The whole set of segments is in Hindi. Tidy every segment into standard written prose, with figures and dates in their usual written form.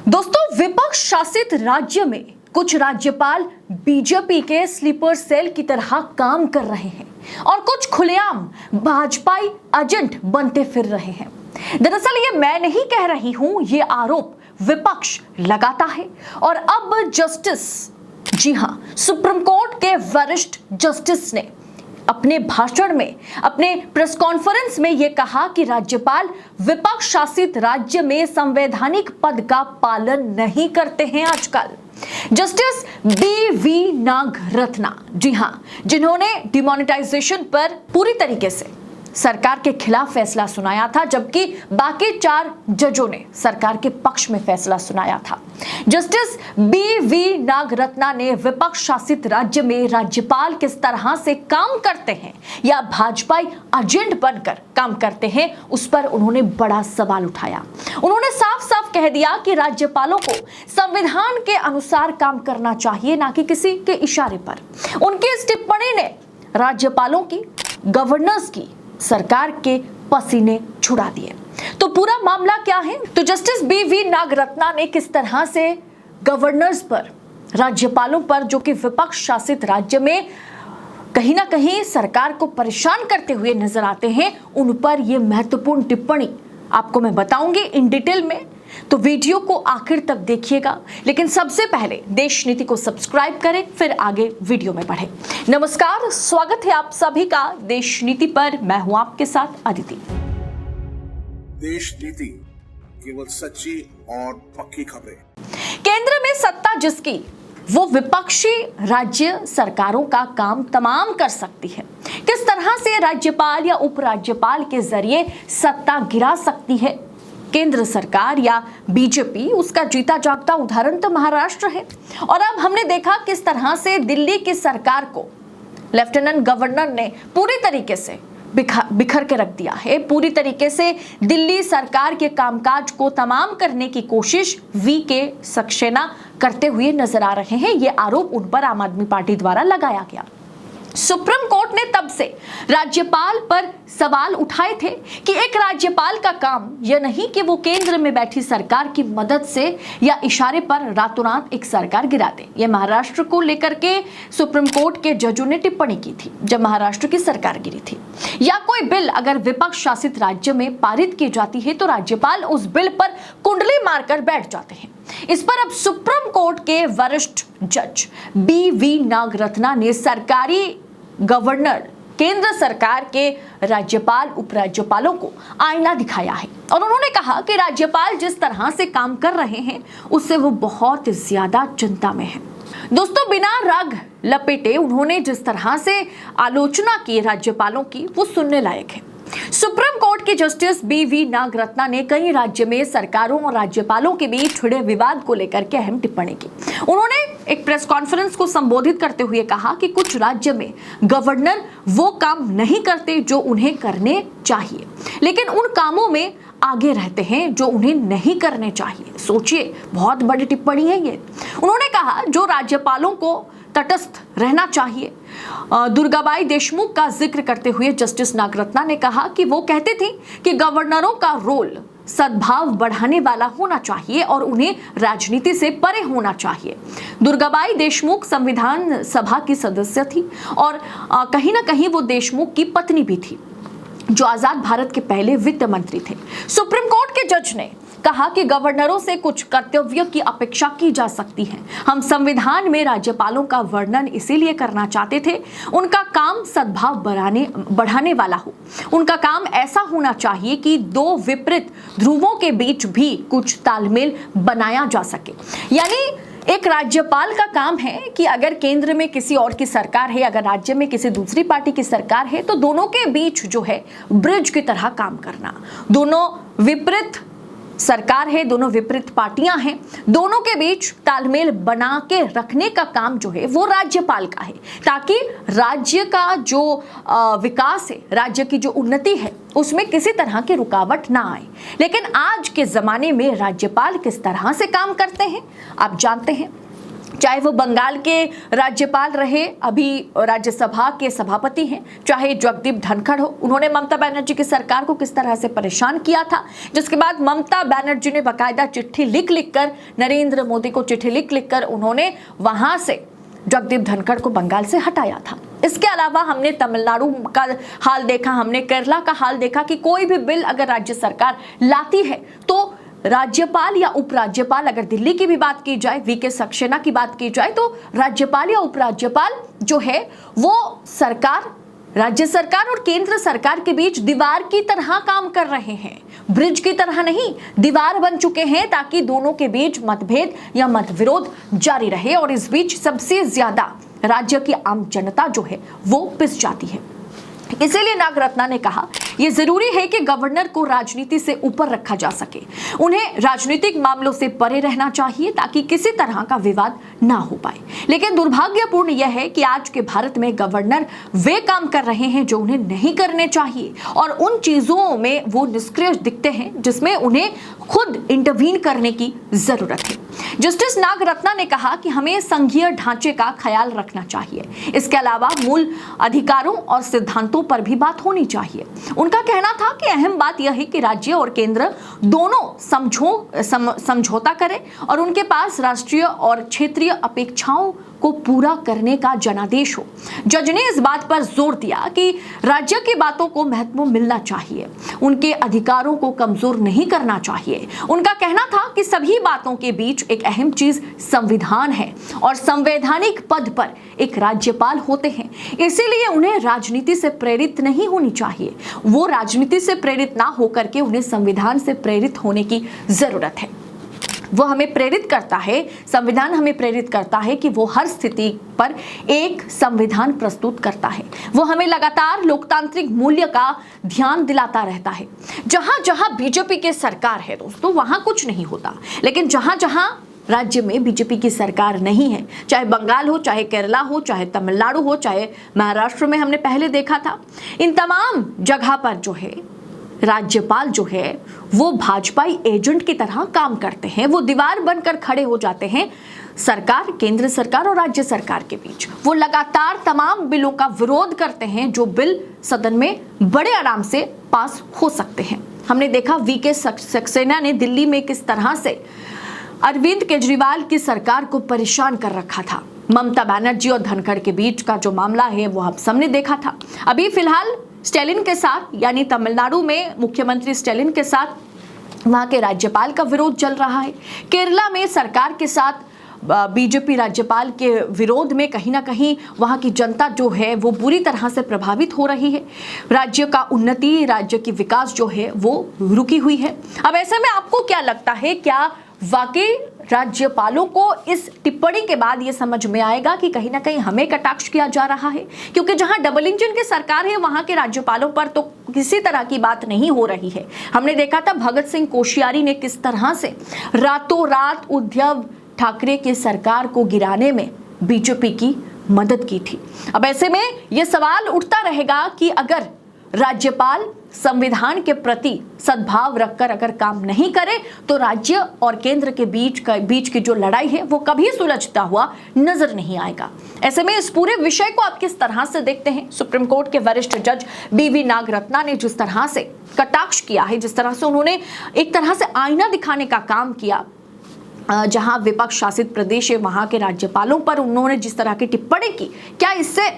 दोस्तों, विपक्ष शासित राज्य में कुछ राज्यपाल बीजेपी के स्लीपर सेल की तरह काम कर रहे हैं और कुछ खुलेआम भाजपाई एजेंट बनते फिर रहे हैं। दरअसल ये मैं नहीं कह रही हूं, ये आरोप विपक्ष लगाता है। और अब जस्टिस, जी हां, सुप्रीम कोर्ट के वरिष्ठ जस्टिस ने अपने भाषण में, अपने प्रेस कॉन्फ्रेंस में यह कहा कि राज्यपाल विपक्ष शासित राज्य में संवैधानिक पद का पालन नहीं करते हैं आजकल। Justice BV. नागरत्ना, जी हां, जिन्होंने डिमोनेटाइजेशन पर पूरी तरीके से सरकार के खिलाफ फैसला सुनाया था, जबकि बाकी 4 जजों ने सरकार के पक्ष में फैसला सुनाया था। Justice BV. नागरत्ना ने विपक्ष शासित राज्य में राज्यपाल किस तरह से काम करते हैं या भाजपाई एजेंट बनकर काम करते हैं, उस पर उन्होंने बड़ा सवाल उठाया। उन्होंने साफ साफ कह दिया कि राज्यपालों को संविधान के अनुसार काम करना चाहिए, ना कि किसी के इशारे पर। उनकी इस टिप्पणी ने राज्यपालों की, गवर्नर्स की, सरकार के पसीने छुड़ा दिए। तो पूरा मामला क्या है? तो जस्टिस बी.वी. नागरत्ना ने किस तरह से गवर्नर्स पर, राज्यपालों पर, जो कि विपक्ष शासित राज्य में कहीं ना कहीं सरकार को परेशान करते हुए नजर आते हैं, उन पर यह महत्वपूर्ण टिप्पणी आपको मैं बताऊंगी इन डिटेल में। तो वीडियो को आखिर तक देखिएगा, लेकिन सबसे पहले देश नीति को सब्सक्राइब करें, फिर आगे वीडियो में बढ़े। नमस्कार, स्वागत है आप सभी का देश नीति पर। मैं हूं आपके साथ अदिति। देश नीति, केवल सच्ची और पक्की खबरें। केंद्र में सत्ता जिसकी, वो विपक्षी राज्य सरकारों का काम तमाम कर सकती है। किस तरह से राज्यपाल या उपराज्यपाल के जरिए सत्ता गिरा सकती है केंद्र सरकार या बीजेपी, उसका जीता जागता उदाहरण तो महाराष्ट्र है। और अब हमने देखा किस तरह से दिल्ली की सरकार को लेफ्टिनेंट गवर्नर ने पूरी तरीके से बिखर के रख दिया है। पूरी तरीके से दिल्ली सरकार के कामकाज को तमाम करने की कोशिश वी.के. सक्सेना करते हुए नजर आ रहे हैं। ये आरोप उन पर आम आदमी पार्टी द्वारा लगाया गया। सुप्रीम कोर्ट ने तब से राज्यपाल पर सवाल उठाए थे कि एक राज्यपाल का काम यह नहीं कि वो केंद्र में बैठी सरकार की मदद से या इशारे पर रातों रात एक सरकार गिरा दे। यह महाराष्ट्र को लेकर के सुप्रीम कोर्ट के जजों ने टिप्पणी की थी जब महाराष्ट्र की सरकार गिरी थी। या कोई बिल अगर विपक्ष शासित राज्य में पारित की जाती है तो राज्यपाल उस बिल पर कुंडली मारकर बैठ जाते हैं। इस पर अब सुप्रीम कोर्ट के वरिष्ठ जज बी.वी. नागरत्ना ने सरकारी गवर्नर, केंद्र सरकार के राज्यपाल, उपराज्यपालों को आईना दिखाया है और उन्होंने कहा कि राज्यपाल जिस तरह से काम कर रहे हैं उससे वो बहुत ज्यादा चिंता में है। दोस्तों, बिना राग लपेटे उन्होंने जिस तरह से आलोचना की राज्यपालों की, वो सुनने लायक है। सुप्रीम कोर्ट के जस्टिस बी.वी. नागरत्ना ने कई राज्य में सरकारों और राज्यपालों के बीच छिड़े विवाद को लेकर के अहम टिप्पणी की। उन्होंने एक प्रेस कॉन्फ्रेंस को संबोधित करते हुए कहा कि कुछ राज्य में गवर्नर वो काम नहीं करते जो उन्हें करने चाहिए, लेकिन उन कामों में आगे रहते हैं जो उन्हें नहीं करने चाहिए। सोचिए, बहुत बड़ी टिप्पणी है ये। उन्होंने कहा जो राज्यपालों को तटस्थ रहना चाहिए। दुर्गाबाई देशमुख का जिक्र करते हुए जस्टिस नागरत्ना ने कहा कि वो कहते थे कि गवर्नरों का रोल सद्भाव बढ़ाने वाला होना चाहिए और उन्हें राजनीति से परे होना चाहिए। दुर्गाबाई देशमुख संविधान सभा की सदस्य थी और कहीं ना कहीं वो देशमुख की पत्नी भी थी, जो आजाद भारत के पहले वित्त मंत्री थे। सुप्रीम कोर्ट के जज ने कहा कि गवर्नरों से कुछ कर्तव्यों की अपेक्षा की जा सकती है। हम संविधान में राज्यपालों का वर्णन इसीलिए करना चाहते थे, उनका काम सद्भाव बढ़ाने वाला हो। उनका काम ऐसा होना चाहिए कि 2 विपरीत ध्रुवों के बीच भी कुछ तालमेल बनाया जा सके। यानी एक राज्यपाल का काम है कि अगर केंद्र में किसी और की सरकार है, अगर राज्य में किसी दूसरी पार्टी की सरकार है, तो दोनों के बीच जो है ब्रिज की तरह काम करना। दोनों विपरीत सरकार है, दोनों विपरीत पार्टियां हैं, दोनों के बीच तालमेल बना के रखने का काम जो है वो राज्यपाल का है, ताकि राज्य का जो विकास है, राज्य की जो उन्नति है, उसमें किसी तरह की रुकावट ना आए। लेकिन आज के जमाने में राज्यपाल किस तरह से काम करते हैं आप जानते हैं। चाहे वो बंगाल के राज्यपाल रहे, अभी राज्यसभा के सभापति हैं, चाहे जगदीप धनखड़ हो, उन्होंने ममता बनर्जी की सरकार को किस तरह से परेशान किया था, जिसके बाद ममता बनर्जी ने बाकायदा चिट्ठी लिख कर नरेंद्र मोदी को चिट्ठी लिख कर उन्होंने वहां से जगदीप धनखड़ को बंगाल से हटाया था। इसके अलावा हमने तमिलनाडु का हाल देखा, हमने केरला का हाल देखा कि कोई भी बिल अगर राज्य सरकार लाती है तो राज्यपाल या उपराज्यपाल, अगर दिल्ली की भी बात की जाए, वीके सक्सेना की बात की जाए, तो राज्यपाल या उपराज्यपाल जो है वो सरकार, राज्य सरकार और केंद्र सरकार के बीच दीवार की तरह काम कर रहे हैं, ब्रिज की तरह नहीं, दीवार बन चुके हैं ताकि दोनों के बीच मतभेद या मतविरोध जारी रहे और इस बीच सबसे ज्यादा राज्य की आम जनता जो है वो पिस जाती है। इसीलिए नागरत्ना ने कहा यह जरूरी है कि गवर्नर को राजनीति से ऊपर रखा जा सके, उन्हें राजनीतिक मामलों से परे रहना चाहिए ताकि किसी तरह का विवाद ना हो पाए। लेकिन दुर्भाग्यपूर्ण यह है कि आज के भारत में गवर्नर वे काम कर रहे हैं जो उन्हें नहीं करने चाहिए और उन चीजों में वो निष्क्रिय दिखते हैं जिसमें उन्हें खुद इंटरवीन करने की जरूरत है। जस्टिस नागरत्ना ने कहा कि हमें संघीय ढांचे का ख्याल रखना चाहिए, इसके अलावा मूल अधिकारों और सिद्धांतों पर भी बात होनी चाहिए। उनका कहना था कि अहम बात यह है कि राज्य और केंद्र दोनों समझौता करें और उनके पास राष्ट्रीय और क्षेत्रीय अपेक्षाओं को पूरा करने का जनादेश हो। जज ने इस बात पर जोर दिया कि राज्य की बातों को महत्व मिलना चाहिए, उनके अधिकारों को कमजोर नहीं करना चाहिए। उनका कहना था कि सभी बातों के बीच एक अहम चीज संविधान है और संवैधानिक पद पर एक राज्यपाल होते हैं, इसीलिए उन्हें राजनीति से प्रेरित नहीं होनी चाहिए। वो राजनीति से प्रेरित ना होकर के उन्हें संविधान से प्रेरित होने की जरूरत है। वो हमें प्रेरित करता है, संविधान हमें प्रेरित करता है कि वो हर स्थिति पर एक संविधान प्रस्तुत करता है। वो हमें लगातार लोकतांत्रिक मूल्य का ध्यान दिलाता रहता है। जहां जहां बीजेपी की सरकार है दोस्तों, वहां कुछ नहीं होता, लेकिन जहां जहां राज्य में बीजेपी की सरकार नहीं है, चाहे बंगाल हो, चाहे केरला हो, चाहे तमिलनाडु हो, चाहे महाराष्ट्र में हमने पहले देखा था, इन तमाम जगह पर जो है राज्यपाल जो है वो भाजपाई एजेंट की तरह काम करते हैं। वो दीवार बनकर खड़े हो जाते हैं सरकार, केंद्र सरकार और राज्य सरकार के बीच। वो लगातार तमाम बिलों का विरोध करते हैं जो बिल सदन में बड़े आराम से पास हो सकते हैं। हमने देखा वीके सक्सेना ने दिल्ली में किस तरह से अरविंद केजरीवाल की सरकार को परेशान कर रखा था। ममता बनर्जी और धनखड़ के बीच का जो मामला है वो हम सबने देखा था। अभी फिलहाल स्टैलिन के साथ, यानी तमिलनाडु में मुख्यमंत्री स्टैलिन के साथ वहां के राज्यपाल का विरोध चल रहा है। केरला में सरकार के साथ बीजेपी राज्यपाल के विरोध में कहीं ना कहीं वहां की जनता जो है वो बुरी तरह से प्रभावित हो रही है। राज्य का उन्नति, राज्य की विकास जो है वो रुकी हुई है। अब ऐसे में आपको क्या लगता है, क्या वाकई राज्यपालों को इस टिप्पणी के बाद ये समझ में आएगा कि कहीं ना कहीं हमें कटाक्ष किया जा रहा है? क्योंकि जहां डबल इंजन की सरकार है वहां के राज्यपालों पर तो किसी तरह की बात नहीं हो रही है। हमने देखा था भगत सिंह कोश्यारी ने किस तरह से रातों रात उद्धव ठाकरे की सरकार को गिराने में बीजेपी की मदद की थी। अब ऐसे में यह सवाल उठता रहेगा कि अगर राज्यपाल संविधान के प्रति सद्भाव रखकर अगर काम नहीं करे तो राज्य और केंद्र के बीच की जो लड़ाई है वो कभी सुलझता हुआ नजर नहीं आएगा। ऐसे में इस पूरे विषय को आप किस तरह से देखते हैं? सुप्रीम कोर्ट के वरिष्ठ जज बीवी नागरत्ना ने जिस तरह से कटाक्ष किया है, जिस तरह से उन्होंने एक तरह से आईना दिखाने का काम किया, जहां विपक्ष शासित प्रदेश है वहां के राज्यपालों पर उन्होंने जिस तरह की टिप्पणी की, क्या इससे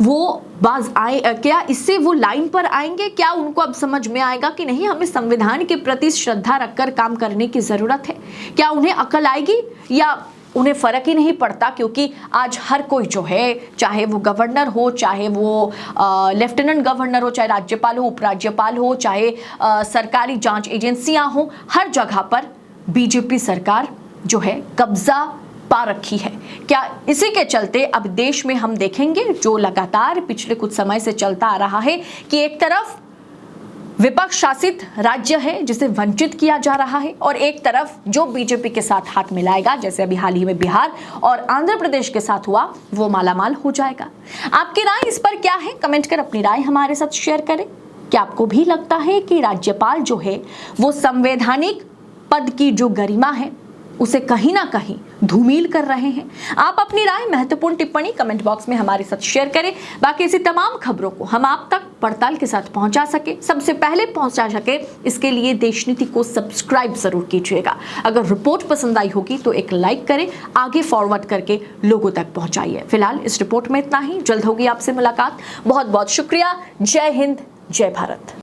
वो बाज आए, क्या इससे वो लाइन पर आएंगे? क्या उनको अब समझ में आएगा कि नहीं, हमें संविधान के प्रति श्रद्धा रखकर काम करने की जरूरत है? क्या उन्हें अकल आएगी या उन्हें फर्क ही नहीं पड़ता? क्योंकि आज हर कोई जो है, चाहे वो गवर्नर हो, चाहे वो लेफ्टिनेंट गवर्नर हो, चाहे राज्यपाल हो, उपराज्यपाल हो, चाहे सरकारी जांच एजेंसियां हो, हर जगह पर बीजेपी सरकार जो है कब्जा पा रखी है। क्या इसी के चलते अब देश में हम देखेंगे जो लगातार पिछले कुछ समय से चलता आ रहा है कि एक तरफ विपक्ष शासित राज्य है जिसे वंचित किया जा रहा है और एक तरफ जो बीजेपी के साथ हाथ मिलाएगा, जैसे अभी हाल ही में बिहार और आंध्र प्रदेश के साथ हुआ, वो मालामाल हो जाएगा। आपकी राय इस पर क्या है? कमेंट कर अपनी राय हमारे साथ शेयर करें। क्या आपको भी लगता है कि राज्यपाल जो है वो संवैधानिक पद की जो गरिमा है उसे कहीं ना कहीं धूमिल कर रहे हैं। आप अपनी राय, महत्वपूर्ण टिप्पणी कमेंट बॉक्स में हमारे साथ शेयर करें। बाकी ऐसी तमाम खबरों को हम आप तक पड़ताल के साथ पहुंचा सके, सबसे पहले पहुंचा सके, इसके लिए देशनीति को सब्सक्राइब जरूर कीजिएगा। अगर रिपोर्ट पसंद आई होगी तो एक लाइक करें, आगे फॉरवर्ड करके लोगों तक पहुंचाइए। फिलहाल इस रिपोर्ट में इतना ही, जल्द होगी आपसे मुलाकात। बहुत बहुत शुक्रिया। जय हिंद, जय भारत।